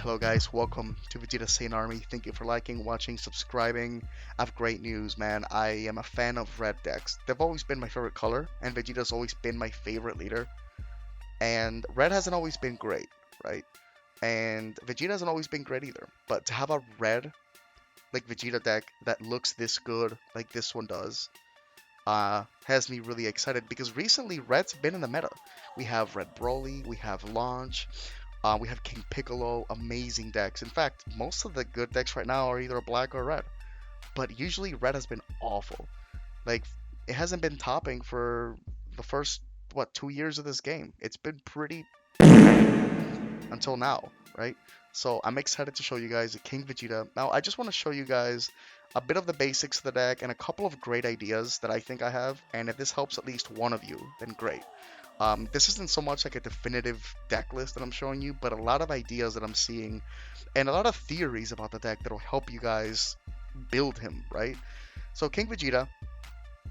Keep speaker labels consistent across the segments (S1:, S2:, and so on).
S1: Hello guys, welcome to Vegeta Saiyan Army. Thank you for liking, watching, subscribing. I have great news, man. I am a fan of red decks. They've always been my favorite color, and Vegeta's always been my favorite leader. And red hasn't always been great, right? And Vegeta hasn't always been great either. But to have a red, like Vegeta deck that looks this good, like this one does, has me really excited because recently red's been in the meta. We have Red Broly, we have Launch, we have King Piccolo, amazing decks. In fact, most of the good decks right now are either black or red. But usually red has been awful. Like it hasn't been topping for the first 2 years of this game. It's been pretty until now, right? So I'm excited to show you guys King Vegeta. Now I just want to show you guys a bit of the basics of the deck and a couple of great ideas that I think I have. And if this helps at least one of you, then great. This isn't so much like a definitive deck list that I'm showing you, but a lot of ideas that I'm seeing and a lot of theories about the deck that'll help you guys build him, right? So King Vegeta,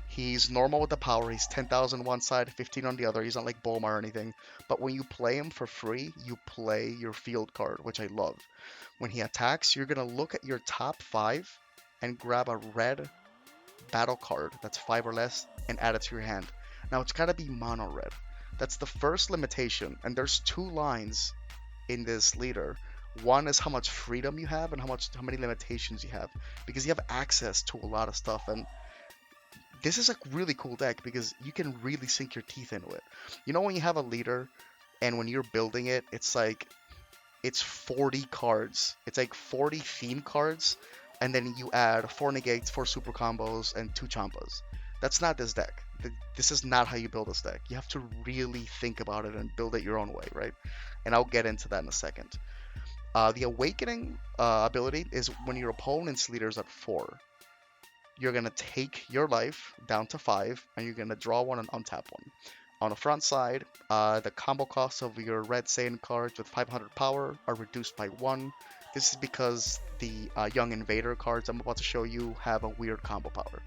S1: he's normal with the power. He's 10,000 one side, 15 on the other. He's not like Bulma or anything. But when you play him for free, you play your field card, which I love. When he attacks, you're going to look at your top 5 and grab a red battle card that's 5 or less and add it to your hand. Now it's got to be mono red. That's the first limitation, and there's 2 lines in this leader. One is how much freedom you have and how many limitations you have, because you have access to a lot of stuff. And this is a really cool deck because you can really sink your teeth into it. You know, when you have a leader and when you're building it, it's like it's 40 cards. It's like 40 theme cards, and then you add 4 negates, 4 super combos, and 2 champas. That's not this deck. This is not how you build this deck. You have to really think about it and build it your own way, right? And I'll get into that in a second. The Awakening ability is when your opponent's leader is at 4. You're going to take your life down to 5, and you're going to draw one and untap one. On the front side, the combo costs of your red Saiyan cards with 500 power are reduced by 1. This is because the Young Invader cards I'm about to show you have a weird combo power.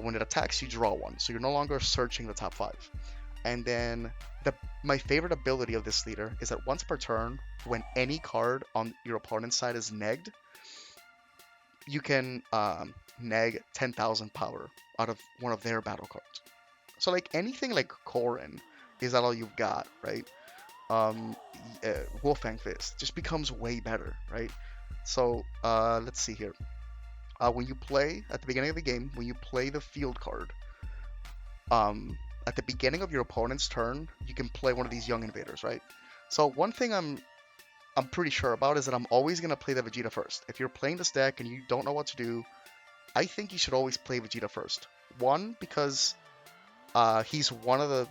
S1: When it attacks, you draw 1, so you're no longer searching the top 5. And then my favorite ability of this leader is that once per turn, when any card on your opponent's side is negged, you can neg 10,000 power out of one of their battle cards. So like anything like Korin, is that all you've got, right? Wolfang Fist just becomes way better, right? So let's see here. When you play at the beginning of the game, when you play the field card, at the beginning of your opponent's turn, you can play one of these Young Invaders, right? So one thing I'm pretty sure about is that I'm always gonna play the Vegeta first. If you're playing this deck and you don't know what to do, I think you should always play Vegeta first. One, because he's one of the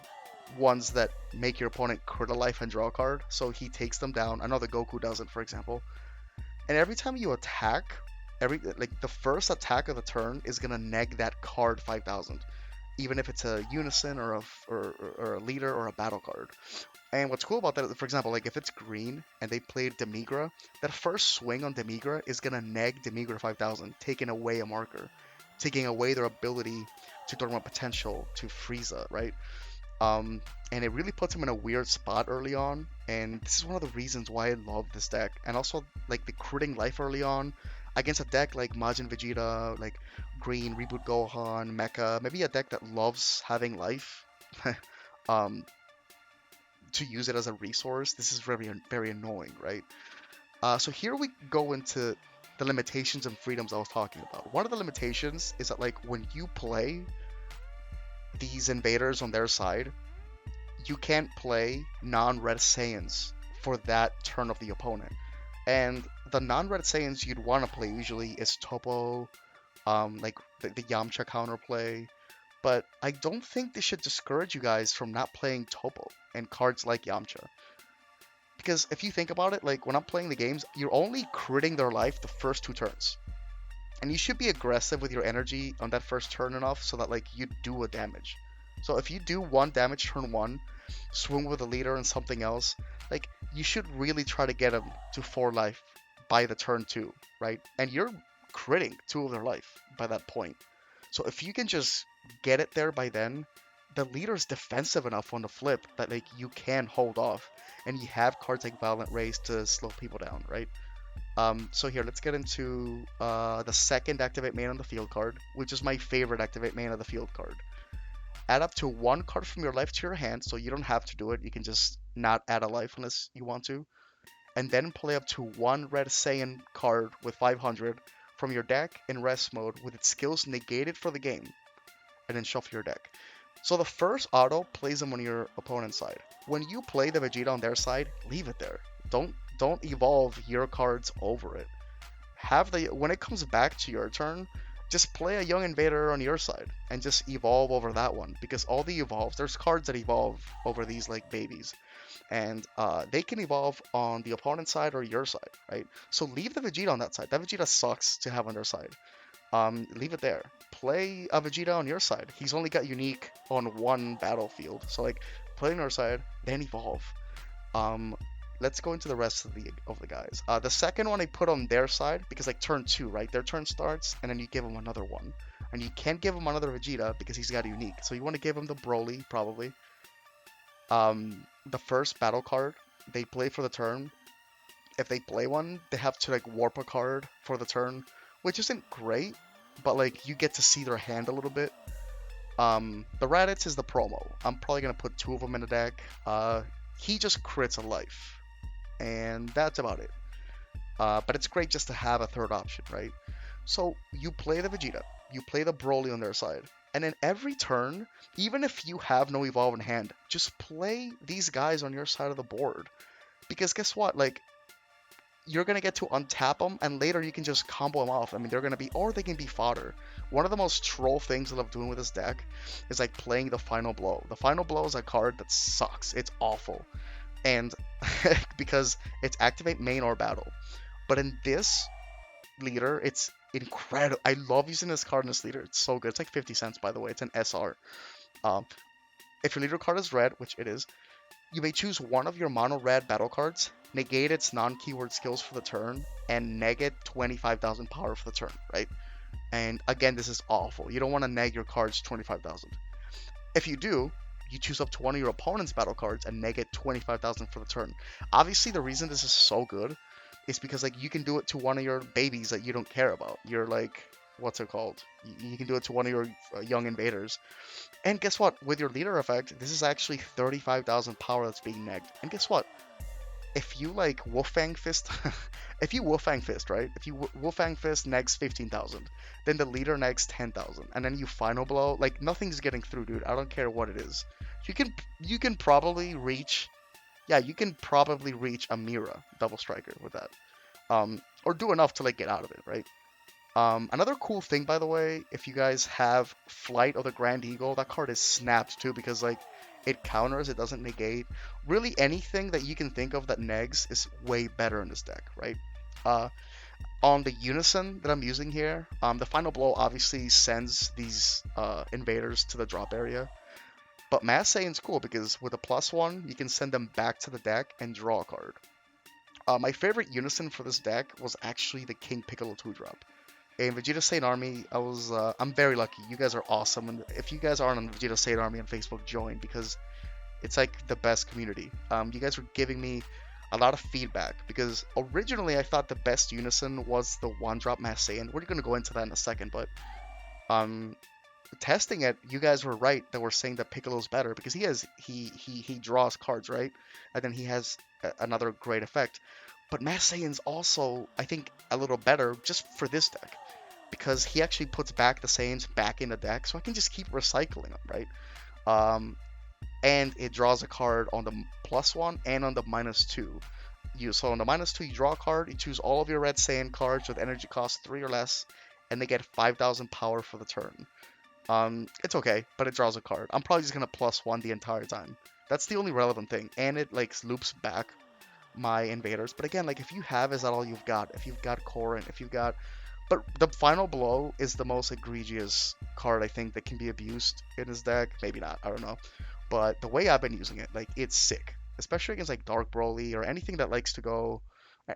S1: ones that make your opponent crit a life and draw a card, so he takes them down. I know the Goku doesn't, for example. And every time you attack, the first attack of the turn is gonna neg that card 5,000, even if it's a Unison or a leader or a battle card. And what's cool about that, for example, like if it's green and they played Demigra, that first swing on Demigra is gonna neg Demigra 5,000, taking away a marker, taking away their ability to tournament potential to Frieza, right? And it really puts him in a weird spot early on, and this is one of the reasons why I love this deck. And also, like the critting life early on against a deck like Majin Vegeta, like Green, Reboot Gohan, Mecha, maybe a deck that loves having life, to use it as a resource. This is very, very annoying, right? So here we go into the limitations and freedoms I was talking about. One of the limitations is that like when you play these invaders on their side, you can't play non-red Saiyans for that turn of the opponent. And the non-red Saiyans you'd want to play usually is Topo, like the Yamcha counterplay. But I don't think this should discourage you guys from not playing Topo and cards like Yamcha. Because if you think about it, like when I'm playing the games, you're only critting their life the first 2 turns. And you should be aggressive with your energy on that first turn enough so that like you do a damage. So if you do 1 damage turn 1, swing with a leader and something else, like you should really try to get them to 4 life by the turn 2, right? And you're critting 2 of their life by that point. So if you can just get it there by then, the leader's defensive enough on the flip that like you can hold off, and you have cards like Violent Rays to slow people down, right? So here, let's get into the second activate main on the field card, which is my favorite activate main of the field card. Add up to one card from your life to your hand, so you don't have to do it. You can just not add a life unless you want to. And then play up to one red Saiyan card with 500 from your deck in rest mode with its skills negated for the game, and then shuffle your deck. So the first auto plays them on your opponent's side. When you play the Vegeta on their side, leave it there. Don't evolve your cards over it. Have the when it comes back to your turn, just play a young invader on your side and just evolve over that one, because all the evolves, there's cards that evolve over these like babies, and they can evolve on the opponent's side or your side, right? So leave the Vegeta on that side. That Vegeta sucks to have on their side. Leave it there. Play a Vegeta on your side. He's only got unique on one battlefield, so like play on your side, then evolve. Um, let's go into the rest of the guys. The second one I put on their side because like turn two, right? Their turn starts, and then you give them another one, and you can't give him another Vegeta because he's got a unique. So you want to give him the Broly probably. The first battle card they play for the turn. If they play one, they have to like warp a card for the turn, which isn't great, but like you get to see their hand a little bit. The Raditz is the promo. I'm probably gonna put two of them in the deck. He just crits a life, and that's about it. But it's great just to have a third option, right? So you play the Vegeta, you play the Broly on their side, and then every turn, even if you have no evolve in hand, just play these guys on your side of the board. Because guess what? Like you're gonna get to untap them, and later you can just combo them off. I mean, they're gonna be, or they can be fodder. One of the most troll things I love doing with this deck is like playing the Final Blow. The Final Blow is a card that sucks. It's awful, and because it's activate main or battle. But in this leader, it's incredible. I love using this card in this leader. It's so good. It's like 50 cents, by the way. It's an SR. Um, if your leader card is red, which it is, you may choose one of your mono red battle cards, negate its non-keyword skills for the turn, and negate 25,000 power for the turn, right? And again, this is awful. You don't want to neg your cards 25,000. If you do, you choose up to one of your opponent's battle cards and negate 25,000 for the turn. Obviously, the reason this is so good is because like you can do it to one of your babies that you don't care about. You're like, what's it called? You can do it to one of your young invaders. And guess what? With your leader effect, this is actually 35,000 power that's being negged. And guess what? If you like Wolfang Fist, if you Wolfang Fist, right? If you Wolfang Fist negs 15,000, then the leader negs 10,000, and then you Final Blow, like nothing's getting through, dude. I don't care what it is. You can probably reach, yeah, you can probably reach a Mira double striker with that, or do enough to like get out of it, right? Another cool thing, by the way, if you guys have Flight of the Grand Eagle, that card is snapped too because like it counters, it doesn't negate. Really, anything that you can think of that negs is way better in this deck, right? Uh, on the Unison that I'm using here, the Final Blow obviously sends these invaders to the drop area, but Mass Saiyan's cool because with a +1, you can send them back to the deck and draw a card. My favorite Unison for this deck was actually the King Piccolo 2-drop. In Vegeta Saiyan Army, I'm very lucky. You guys are awesome, and if you guys aren't on Vegeta Saiyan Army on Facebook, join because it's like the best community. You guys were giving me a lot of feedback because originally I thought the best Unison was the one-drop Mass Saiyan. We're gonna go into that in a second, but um, testing it, you guys were right that we're saying that Piccolo's better because he draws cards, right, and then he has another great effect. But Mass Saiyan's also, I think, a little better just for this deck because he actually puts back the Saiyans back in the deck, so I can just keep recycling them, right? Um, and it draws a card on the +1 and on the -2. So on the -2, you draw a card, you choose all of your red Saiyan cards with energy cost 3 or less, and they get 5,000 power for the turn. It's okay, but it draws a card. I'm probably just gonna +1 the entire time. That's the only relevant thing, and it like loops back my invaders. But again, like if you have, is that all you've got? If you've got Corrin, if you've got, but the Final Blow is the most egregious card I think that can be abused in this deck. Maybe not, I don't know. But the way I've been using it, like it's sick, especially against like Dark Broly or anything that likes to go,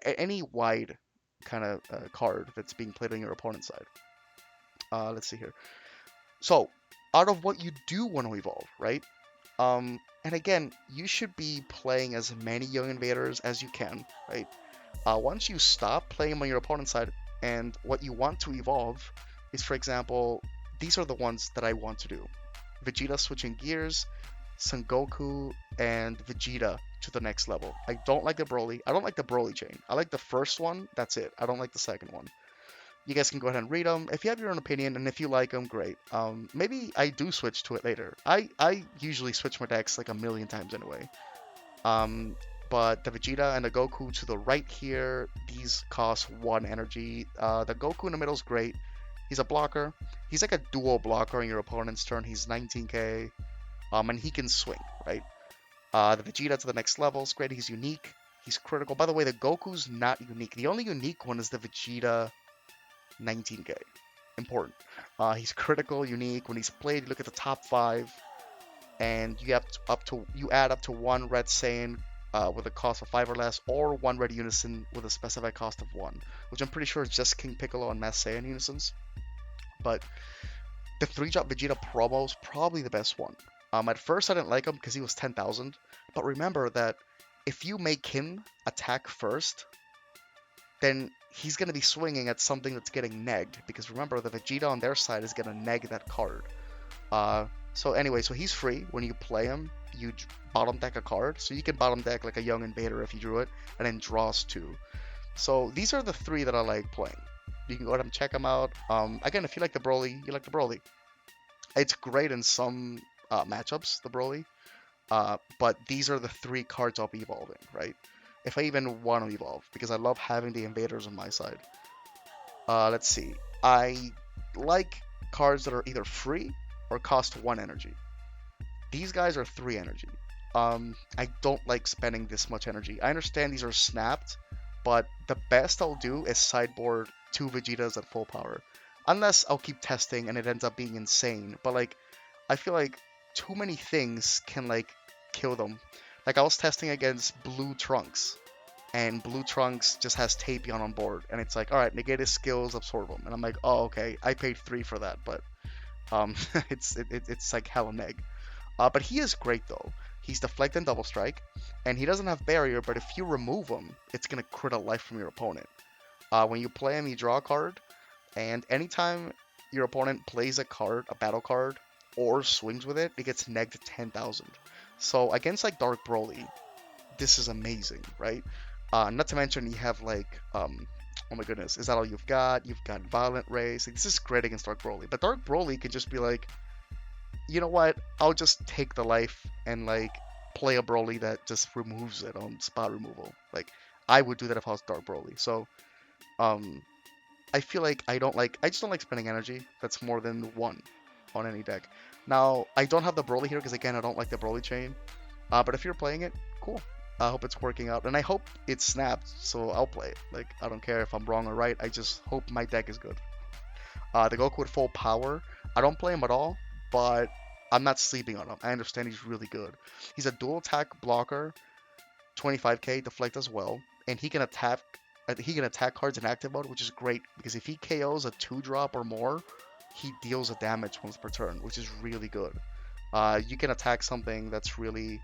S1: any wide kind of card that's being played on your opponent's side. Let's see here. So out of what you do want to evolve, right? And again, you should be playing as many young invaders as you can, right? Once you stop playing them on your opponent's side, and what you want to evolve is, for example, these are the ones that I want to do. Vegeta switching gears, Son Goku, and Vegeta to the next level. I don't like the Broly. I don't like the Broly chain. I like the first one. That's it. I don't like the second one. You guys can go ahead and read them. If you have your own opinion and if you like them, great. Maybe I do switch to it later. I usually switch my decks like a million times anyway. Um, but the Vegeta and the Goku to the right here, these cost 1 energy. The Goku in the middle is great. He's a blocker. He's like a dual blocker on your opponent's turn. He's 19k. And he can swing, right? The Vegeta to the next level is great. He's unique. He's critical. By the way, the Goku's not unique. The only unique one is the Vegeta 19k. Important. He's critical, unique. When he's played, you look at the top 5, and you have you add up to 1 red Saiyan with a cost of 5 or less, or 1 red Unison with a specified cost of 1, which I'm pretty sure is just King Piccolo and Mass Saiyan Unisons. But the 3-drop Vegeta promo is probably the best one. At first I didn't like him because he was 10,000, but remember that if you make him attack first, then he's going to be swinging at something that's getting negged, because remember, the Vegeta on their side is going to neg that card. So anyway, so he's free. When you play him, you bottom deck a card, so you can bottom deck like a young invader if you drew it, and then draws 2. So these are the 3 that I like playing. You can go ahead and check them out. Again, if you like the Broly, you like the Broly. It's great in some matchups, the Broly, but these are the 3 cards I'll be evolving, right? If I even want to evolve, because I love having the invaders on my side. Let's see. I like cards that are either free or cost 1 energy. These guys are 3 energy. I don't like spending this much energy. I understand these are snapped, but the best I'll do is sideboard 2 Vegetas at full power. Unless I'll keep testing and it ends up being insane. But like, I feel like too many things can like kill them. Like I was testing against Blue Trunks, and Blue Trunks just has Tapion on board, and it's like, all right, negate his skills, absorb them, and I'm like, oh okay, I paid 3 for that, but it's like hella neg. But he is great though. He's deflect and double strike, and he doesn't have barrier, but if you remove him, it's gonna crit a life from your opponent. When you play him, you draw a card, and anytime your opponent plays a card, a battle card, or swings with it, it gets negged to 10,000. So against like Dark Broly, this is amazing, right? Not to mention you have like, oh my goodness, is that all you've got? You've got Violent Rays. Like, this is great against Dark Broly. But Dark Broly could just be like, you know what? I'll just take the life and like play a Broly that just removes it on spot removal. Like I would do that if I was Dark Broly. So I feel like I just don't like spending energy that's more than 1 on any deck. Now I don't have the Broly here because again I don't like the Broly chain. But if you're playing it, cool. I hope it's working out, and I hope it's snapped, so I'll play it. Like, I don't care if I'm wrong or right, I just hope my deck is good. The Goku with full power, I don't play him at all, but I'm not sleeping on him. I understand he's really good. He's a dual attack blocker, 25k, deflect as well, and he can attack cards in active mode, which is great, because if he KOs a 2-drop or more, he deals a damage once per turn, which is really good. You can attack something that's really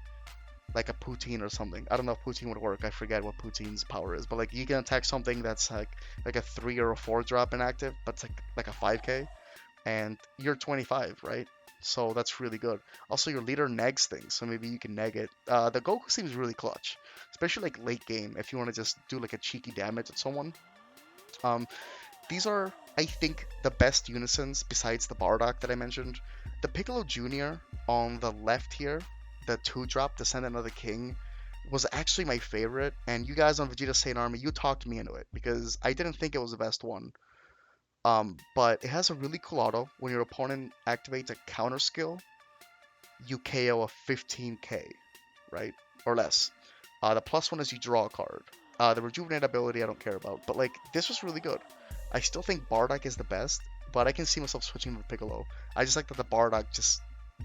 S1: like a Poutine or something. I don't know if Poutine would work. I forget what Poutine's power is, but like you can attack something that's like a 3 or a 4 drop inactive, but it's like a 5k, and you're 25, right? So that's really good. Also, your leader negs things, so maybe you can neg it. The Goku seems really clutch, especially like late game if you want to just do like a cheeky damage at someone. These are, I think, the best Unisons besides the Bardock that I mentioned. The Piccolo Jr. on the left here, the 2-drop Descendant of the King, was actually my favorite, and you guys on Vegeta Saiyan Army, you talked me into it, because I didn't think it was the best one. But it has a really cool auto. When your opponent activates a counter skill, you KO a 15k, right? Or less. The plus 1 is you draw a card. The Rejuvenate ability I don't care about, but like, this was really good. I still think Bardock is the best, but I can see myself switching to Piccolo. I just like that the Bardock just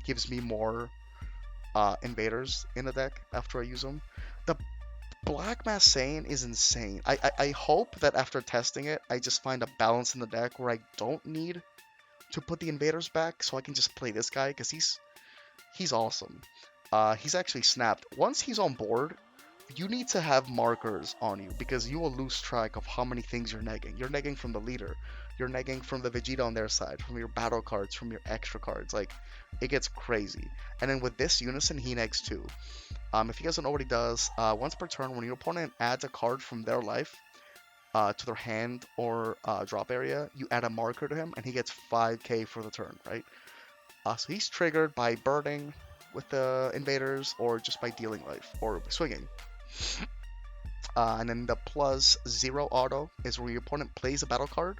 S1: gives me more invaders in the deck after I use them. The Black Mass Saiyan is insane. I hope that after testing it, I just find a balance in the deck where I don't need to put the invaders back so I can just play this guy because he's awesome. He's actually snapped. Once he's on board, you need to have markers on you because you will lose track of how many things you're negging. You're negging from the leader. You're negging from the Vegeta on their side, from your battle cards, from your extra cards. Like, it gets crazy. And then with this Unison, he negs too. If you guys don't know what he does, once per turn, when your opponent adds a card from their life to their hand or drop area, you add a marker to him, and he gets 5k for the turn, right? So he's triggered by birding with the invaders, or just by dealing life, or swinging. And then the +0 auto is where your opponent plays a battle card.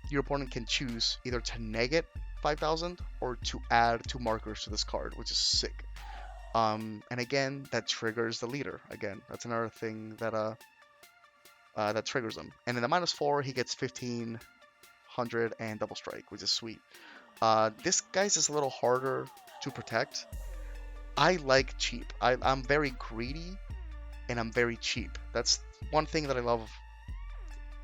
S1: Your opponent can choose either to neg it 5,000 or to add 2 markers to this card, which is sick. And again, that triggers the leader. Again, that's another thing that that triggers him. And in the -4, he gets 1500 and double strike, which is sweet. This guy's just a little harder to protect. I like cheap. I'm very greedy, and I'm very cheap. That's one thing that I love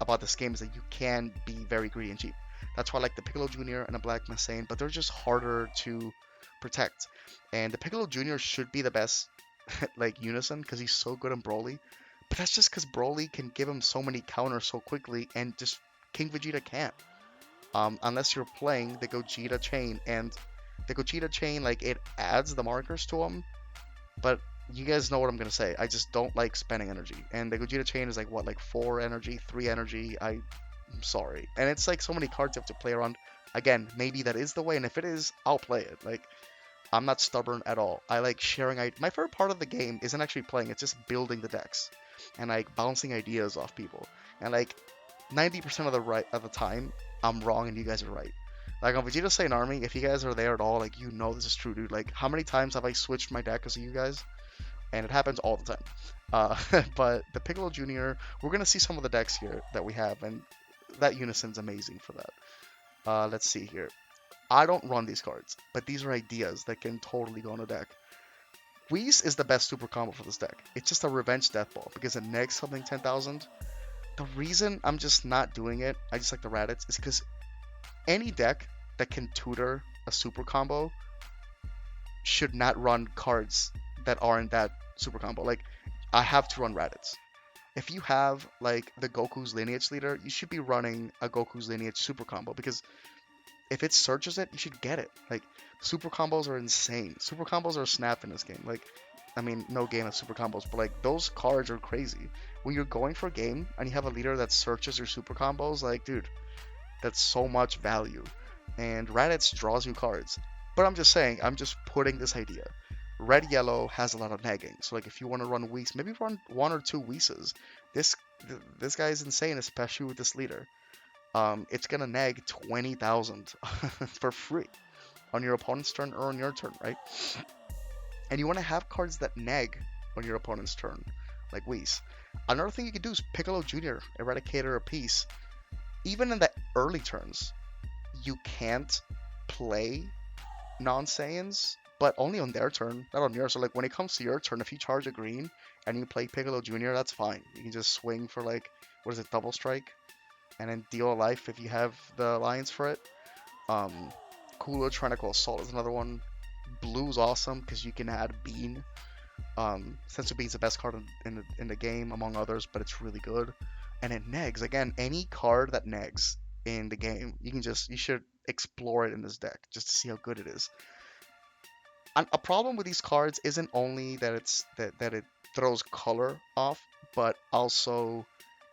S1: about this game, is that you can be very greedy and cheap. That's why I like the Piccolo Jr. and the Black Messiah, but they're just harder to protect. And the Piccolo Jr. should be the best like Unison, because he's so good in Broly. But that's just because Broly can give him so many counters so quickly, and just King Vegeta can't. Unless you're playing the Gogeta chain, and the Gogeta chain, like, it adds the markers to him, but you guys know what I'm gonna say. I just don't like spending energy, and the Gogeta chain is like, what, like 4 energy, 3 energy. I'm sorry, and it's like so many cards you have to play around. Again, maybe that is the way, and if it is, I'll play it. Like, I'm not stubborn at all. I like sharing. My favorite part of the game isn't actually playing; it's just building the decks and like bouncing ideas off people. And like 90% of the time, I'm wrong and you guys are right. Like on Vegeta Saiyan Army, if you guys are there at all, like, you know this is true, dude. Like, how many times have I switched my deck because of you guys? And it happens all the time. But the Piccolo Jr., we're gonna see some of the decks here that we have, and that Unison's amazing for that. Let's see here. I don't run these cards, but these are ideas that can totally go on a deck. Whis is the best super combo for this deck. It's just a revenge death ball because it negs something 10,000. The reason I'm just not doing it, I just like the Raditz, is because any deck that can tutor a super combo should not run cards that aren't that super combo. Like, I have to run Raditz. If you have like the Goku's Lineage Leader, you should be running a Goku's Lineage super combo, because if it searches it, you should get it. Like, super combos are insane. Super combos are snap in this game. Like, I mean, no game has super combos, but like, those cards are crazy. When you're going for a game and you have a leader that searches your super combos, like, dude, that's so much value. And Raditz draws you cards. But I'm just saying, I'm just putting this idea. Red Yellow has a lot of negging, so like, if you want to run Whis, maybe run 1 or 2 Whis. This guy is insane, especially with this leader. It's gonna neg 20,000 for free on your opponent's turn or on your turn, right? And you want to have cards that neg on your opponent's turn, like Whis. Another thing you can do is Piccolo Jr., Eradicator, or Peace. Even in the early turns, you can't play non-Saiyans, but only on their turn, not on yours. So like, when it comes to your turn, if you charge a green and you play Piccolo Jr., that's fine. You can just swing for like, what is it, double strike? And then deal a life if you have the alliance for it. Cooler Tyrannical Assault is another one. Blue's awesome because you can add Bean. Sensu Bean's the best card in the game, among others, but it's really good. And it negs. Again, any card that negs in the game, you should explore it in this deck just to see how good it is. A problem with these cards isn't only that it throws color off, but also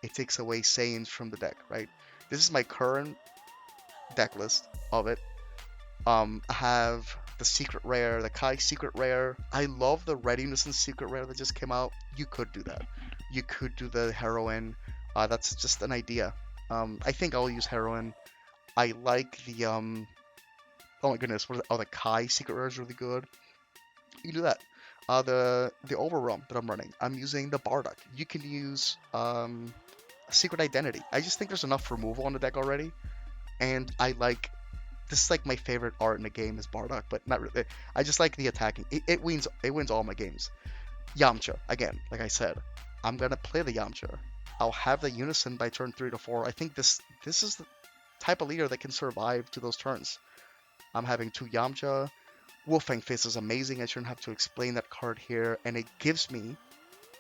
S1: it takes away Saiyans from the deck, right? This is my current deck list of it. I have the secret rare, the Kai secret rare. I love the Red Unison secret rare that just came out. You could do that. You could do the heroine. That's just an idea. I think I'll use heroine. I like the oh my goodness, the Kai secret rare is really good. You can do that. The overwhelm that I'm running, I'm using the Bardock. You can use Secret Identity. I just think there's enough removal on the deck already, and this is like my favorite art in the game is Bardock, but not really. I just like the attacking. It wins all my games. Yamcha, again, like I said, I'm gonna play the Yamcha. I'll have the Unison by turn 3 to 4. I think this is the type of leader that can survive to those turns. I'm having 2 Yamcha. Wolfang Fist is amazing. I shouldn't have to explain that card here. And it gives me,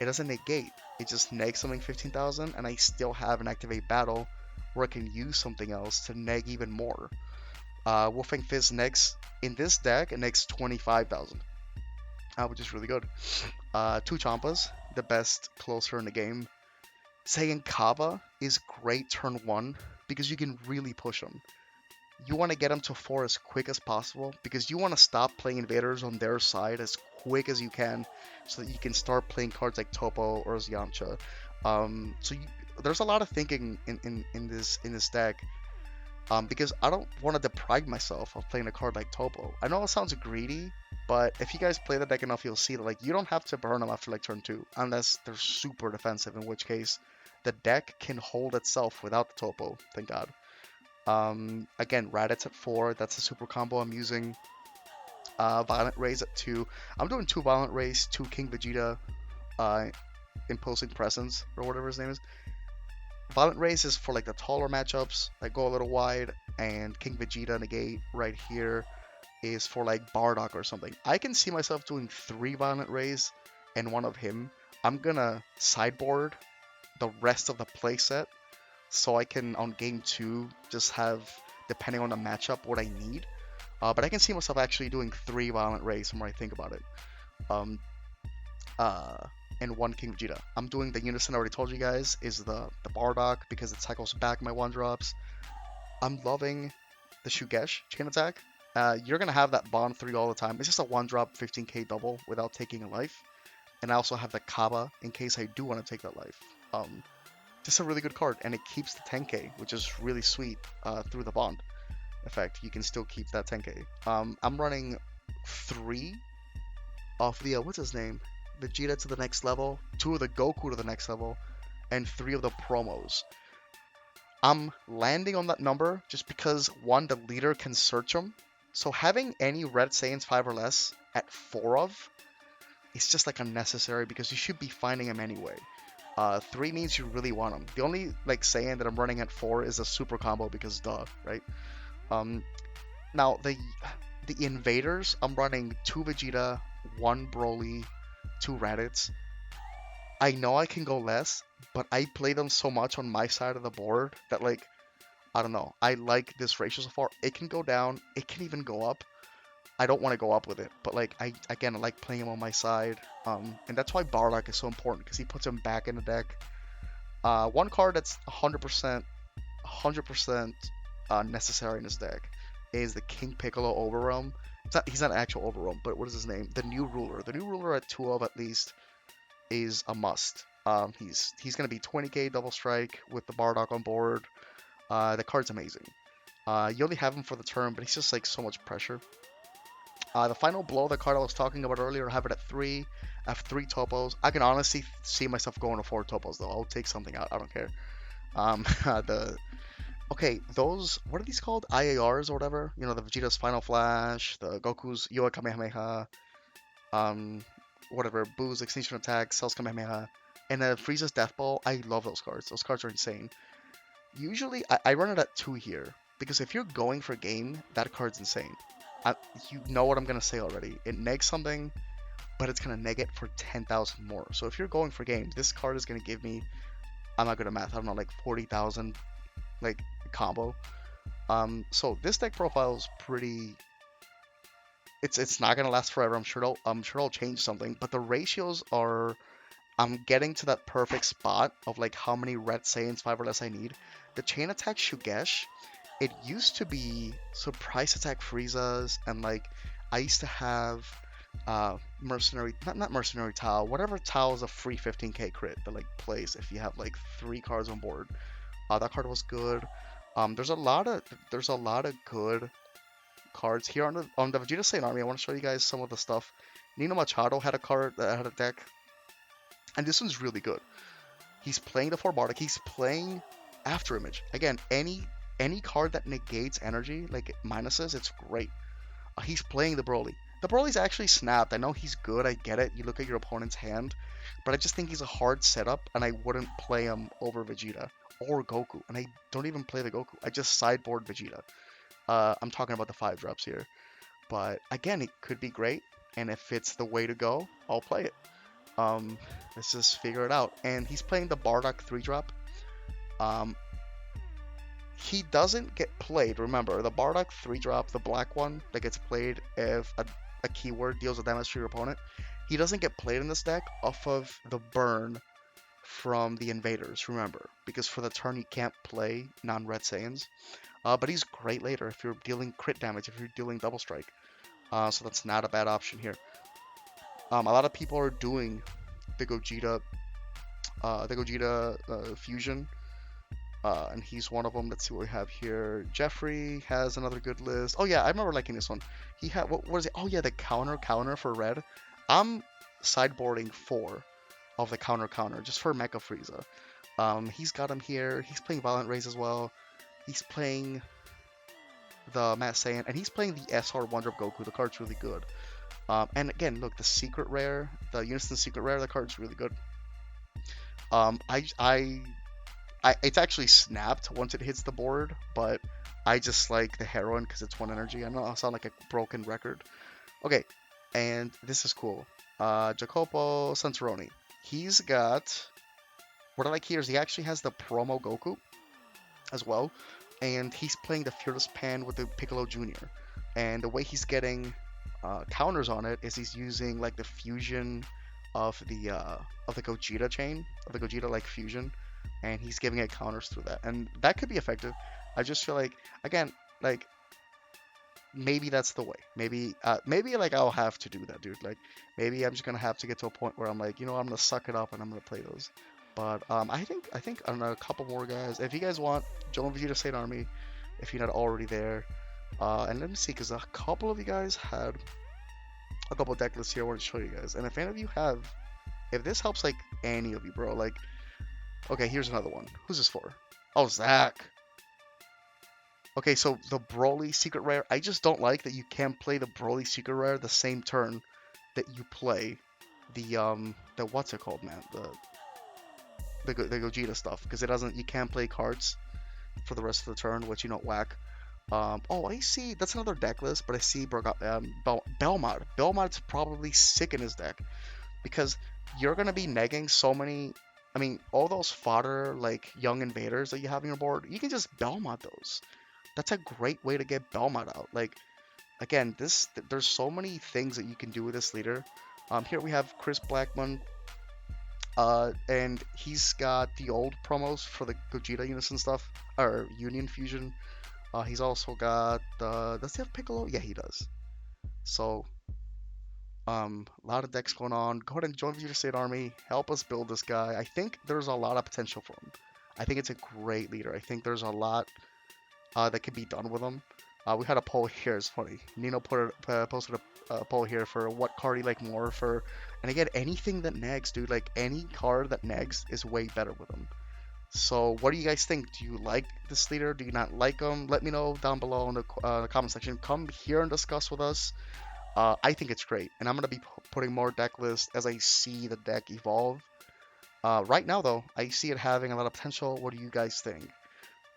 S1: it doesn't negate. It just negs something 15,000, and I still have an activate battle where I can use something else to neg even more. Wolfang Fist negs, in this deck, it negs 25,000, which is really good. 2 Champas, the best closer in the game. Saiyan Kaba is great turn 1 because you can really push him. You want to get them to 4 as quick as possible because you want to stop playing invaders on their side as quick as you can so that you can start playing cards like Topo or Yamcha. There's a lot of thinking in this deck because I don't want to deprive myself of playing a card like Topo. I know it sounds greedy, but if you guys play the deck enough, you'll see that like you don't have to burn them after like turn 2 unless they're super defensive, in which case the deck can hold itself without the Topo, thank God. Again, Raditz at 4, that's a super combo I'm using. Violent Rays at 2. I'm doing 2 Violent Rays, 2 King Vegeta, Imposing Presence, or whatever his name is. Violent Rays is for like the taller matchups that go a little wide, and King Vegeta negate right here is for like Bardock or something. I can see myself doing 3 Violent Rays and 1 of him. I'm gonna sideboard the rest of the playset so I can, on game 2, just have, depending on the matchup, what I need. But I can see myself actually doing 3 Violent Rays the more I think about it. And 1 King Vegeta. I'm doing the Unison I already told you guys is the Bardock because it cycles back my 1-drops. I'm loving the Shugesh chain attack. You're going to have that Bond 3 all the time. It's just a 1-drop 15k double without taking a life. And I also have the Kaba in case I do want to take that life. Just a really good card, and it keeps the 10k, which is really sweet through the Bond effect. You can still keep that 10k. I'm running 3 of the, what's his name? Vegeta to the next level, 2 of the Goku to the next level, and 3 of the promos. I'm landing on that number just because, 1, the leader can search them. So having any Red Saiyans 5 or less at 4 of is just like unnecessary because you should be finding them anyway. 3 means you really want them. The only like Saiyan that I'm running at 4 is a super combo because duh, right? Now the invaders, I'm running 2 Vegeta, 1 Broly, 2 Raditz. I know I can go less, but I play them so much on my side of the board that like, I don't know. I like this ratio so far. It can go down. It can even go up. I don't want to go up with it, but like I like playing him on my side, and that's why Bardock is so important because he puts him back in the deck. 1 card that's 100% necessary in this deck is the King Piccolo Overrealm. He's not an actual Overrealm, but what is his name? The New Ruler. The New Ruler at 2 of at least is a must. He's gonna be 20k double strike with the Bardock on board. The card's amazing. You only have him for the turn, but he's just like so much pressure. The final blow, the card I was talking about earlier, I have it at 3. I have 3 topos. I can honestly see myself going to 4 topos though. I'll take something out. I don't care. Okay, those, what are these called? IARs or whatever? You know, the Vegeta's Final Flash, the Goku's Yoa Kamehameha, whatever, Boo's Extinction Attack, Cell's Kamehameha, and Frieza's Death Ball. I love those cards. Those cards are insane. Usually, I run it at 2 here, because if you're going for game, that card's insane. You know what I'm going to say already. It negs something, but it's going to neg it for 10,000 more. So if you're going for game, this card is going to give me, I'm not good at math, I don't know, like 40,000, like, combo. So this deck profile is pretty, it's not going to last forever. I'm sure it'll change something, but the ratios are, I'm getting to that perfect spot of like how many Red Saiyans 5 or less I need. The chain attack Shugesh, it used to be surprise attack Frieza's, and like I used to have mercenary, not mercenary Tao, whatever Tao is a free 15k crit that like plays if you have like 3 cards on board. That card was good. There's a lot of good cards here on the Vegeta Saiyan army. I want to show you guys some of the stuff. Nino Machado had a card that had a deck, and this one's really good. He's playing the 4 Bardock. He's playing After Image. Again, any card that negates energy, like minuses, it's great. He's playing the Broly. The Broly's actually snapped. I know he's good. I get it. You look at your opponent's hand, but I just think he's a hard setup, and I wouldn't play him over Vegeta or Goku. And I don't even play the Goku. I just sideboard Vegeta. I'm talking about the 5 drops here. But again, it could be great, and if it's the way to go, I'll play it. Um, let's just figure it out. And he's playing the Bardock 3 drop. Um, he doesn't get played. Remember, the Bardock 3 drop, the black one that gets played if a keyword deals a damage to your opponent, he doesn't get played in this deck off of the burn from the invaders, remember, because for the turn you can't play non-red Saiyans. But he's great later if you're dealing crit damage, if you're dealing double strike. So that's not a bad option here. A lot of people are doing the Gogeta, fusion, and he's one of them. Let's see what we have here. Jeffrey has another good list. Oh yeah, I remember liking this one. He had what is it? Oh yeah, the counter for red. I'm sideboarding 4 of the counter just for Mecha Frieza. He's got him here. He's playing Violent Rays as well. He's playing the Matt Saiyan, and he's playing the SR Wonder of Goku. The card's really good. And again, look, the secret rare, the Unison secret rare, the card's really good. It's actually snapped once it hits the board, but I just like the heroine because it's 1 energy. I know I sound like a broken record. Okay, and this is cool. Jacopo Santoroni. He's got, what I like here is he actually has the promo Goku as well, and he's playing the Fearless Pan with the Piccolo Jr. And the way he's getting counters on it is he's using like the fusion of the Gogeta chain, of the Gogeta like fusion, and he's giving it counters through that, and that could be effective. I just feel like, again, like maybe that's the way. Maybe like I'll have to do that, dude. Like maybe I'm just gonna have to get to a point where I'm like, I'm gonna suck it up and I'm gonna play those. But I don't know, a couple more guys. If you guys want, join Vegeta State Army if you're not already there. And let me see, because a couple of you guys had a couple deck lists here I want to show you guys. And if any of you have, if this helps like any of you, bro, like, okay, here's another one. Who's this for? Oh, Zach. Okay, so the Broly Secret Rare, I just don't like that you can't play the Broly Secret Rare the same turn that you play the what's it called, man? The Gogeta stuff, because it doesn't, you can't play cards for the rest of the turn, which you don't whack. Oh, I see. That's another deck list, but I see Belmont. Belmont's probably sick in his deck because you're gonna be negging so many. I mean, all those fodder like young invaders that you have on your board, you can just Belmont those. That's a great way to get Belmont out. Like, again, there's so many things that you can do with this leader. Here we have Chris Blackman. And he's got the old promos for the Gogeta Unison stuff, or Union Fusion. He's also got does he have Piccolo? Yeah, he does. So, a lot of decks going on. Go ahead and join Vegeta State Army. Help us build this guy. I think there's a lot of potential for him. I think it's a great leader. I think there's a lot that can be done with him. We had a poll here. It's funny. Nino posted a poll here for what card you like more for. And again, anything that negs, dude. Like any card that negs is way better with him. So what do you guys think? Do you like this leader? Do you not like him? Let me know down below in the comment section. Come here and discuss with us. I think it's great, and I'm gonna be putting more deck lists as I see the deck evolve. Right now, though, I see it having a lot of potential. What do you guys think?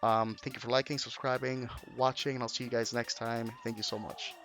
S1: Thank you for liking, subscribing, watching, and I'll see you guys next time. Thank you so much.